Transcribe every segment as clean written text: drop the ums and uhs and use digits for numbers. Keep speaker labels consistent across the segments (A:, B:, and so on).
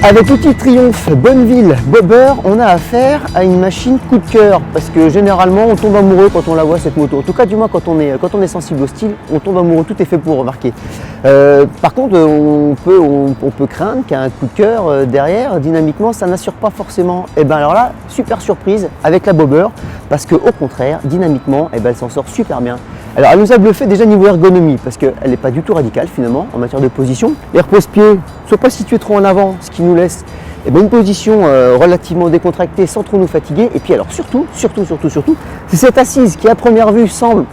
A: Avec l'outil Triumph Bonneville Bobber, on a affaire à une machine coup de cœur parce que généralement on tombe amoureux quand on la voit cette moto. En tout cas, du moins quand on est sensible au style, on tombe amoureux, tout est fait pour remarquer. Par contre, on peut craindre qu'un coup de cœur derrière, dynamiquement, ça n'assure pas forcément. Et bien alors là, super surprise avec la Bobber parce qu'au contraire, dynamiquement, elle s'en sort super bien. Alors elle nous a bluffé déjà niveau ergonomie parce qu'elle n'est pas du tout radicale finalement en matière de position. Les repose-pieds ne sont pas situés trop en avant, ce qui nous laisse une position relativement décontractée sans trop nous fatiguer. Et puis alors surtout, c'est cette assise qui à première vue semble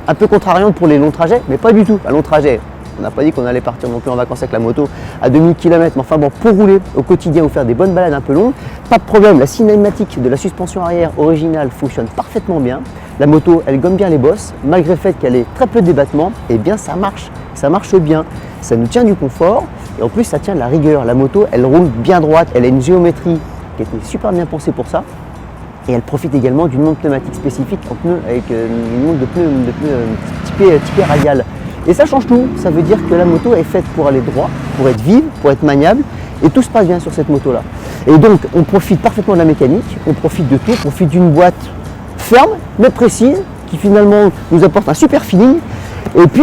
A: un peu contrariante pour les longs trajets, mais pas du tout. Un long trajet, on n'a pas dit qu'on allait partir non plus en vacances avec la moto à 2000 km, mais enfin bon, pour rouler au quotidien ou faire des bonnes balades un peu longues, pas de problème. La cinématique de la suspension arrière originale fonctionne parfaitement bien. La moto, elle gomme bien les bosses, malgré le fait qu'elle ait très peu de débattement, et bien ça marche bien. Ça nous tient du confort et en plus ça tient de la rigueur. La moto, elle roule bien droite, elle a une géométrie qui a été super bien pensée pour ça. Et elle profite également d'une montre pneumatique spécifique en pneu avec une montre de pneu typée radiale. Et ça change tout, ça veut dire que la moto est faite pour aller droit, pour être vive, pour être maniable, et tout se passe bien sur cette moto-là. Et donc on profite parfaitement de la mécanique, on profite de tout, on profite d'une boîte ferme, mais précise, qui finalement nous apporte un super feeling. Et puis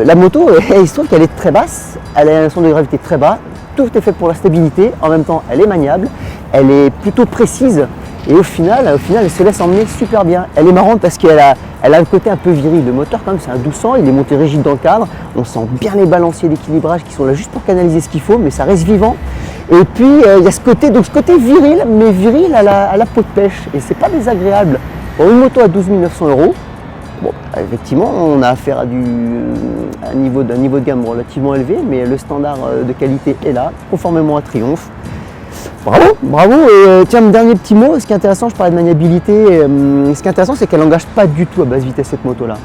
A: la moto, il se trouve qu'elle est très basse, elle a un centre de gravité très bas, tout est fait pour la stabilité, en même temps elle est maniable, elle est plutôt précise. Et au final, elle se laisse emmener super bien. Elle est marrante parce qu'elle a un côté un peu viril. Le moteur, quand même, c'est un 1200, il est monté rigide dans le cadre. On sent bien les balanciers d'équilibrage qui sont là juste pour canaliser ce qu'il faut, mais ça reste vivant. Et puis, il y a ce côté viril, mais viril à la peau de pêche. Et c'est pas désagréable. Pour une moto à 12 900 €, bon, effectivement, on a affaire à un niveau de gamme relativement élevé, mais le standard de qualité est là, conformément à Triumph. Bravo, et tiens, un dernier petit mot, ce qui est intéressant, je parlais de maniabilité, ce qui est intéressant c'est qu'elle n'engage pas du tout à basse vitesse cette moto là.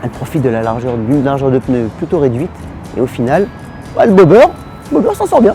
A: Elle profite de d'une largeur de pneu plutôt réduite et au final, le Bobber s'en sort bien.